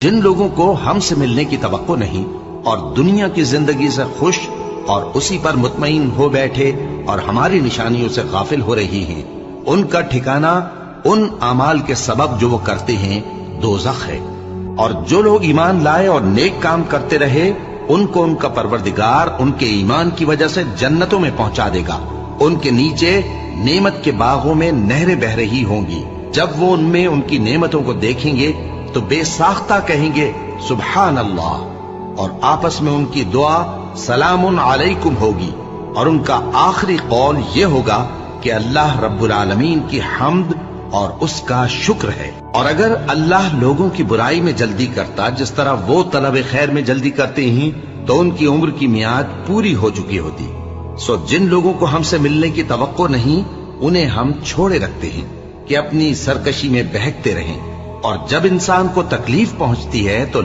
जिन लोगों को हमसे मिलने की तवक्को नहीं और दुनिया की जिंदगी से खुश और उसी पर मुतमईन हो बैठे और हमारी निशानियों से गाफिल हो रही हैं, उनका ठिकाना उन अमाल के सबब जो वो करते हैं दोज़ख है। और जो लोग ईमान लाए और नेक काम करते रहे, उनको उनका परवरदिगार उनके ईमान की वजह से जन्नतों में पहुंचा देगा। उनके नीचे नेमत के बागों में नहरें बह रही होंगी। जब वो उनमें उनकी नेमतों को देखेंगे तो बेसाख्ता कहेंगे सुभान अल्लाह, और आपस में उनकी दुआ सलामुन अलैकुम होगी। और उनका आखिरी कौल ये होगा कि अल्लाह रब्बुल आलमीन की हम्द और उसका शुक्र है। और अगर अल्लाह लोगों की बुराई में जल्दी करता जिस तरह वो तलब खैर में जल्दी करते हैं, तो उनकी उम्र की मियाद पूरी हो चुकी होती। सो जिन लोगों को हमसे मिलने की तवक्को नहीं, उन्हें हम छोड़े रखते हैं कि अपनी सरकशी में बहकते रहें। और जब इंसान को तकलीफ पहुंचती है तो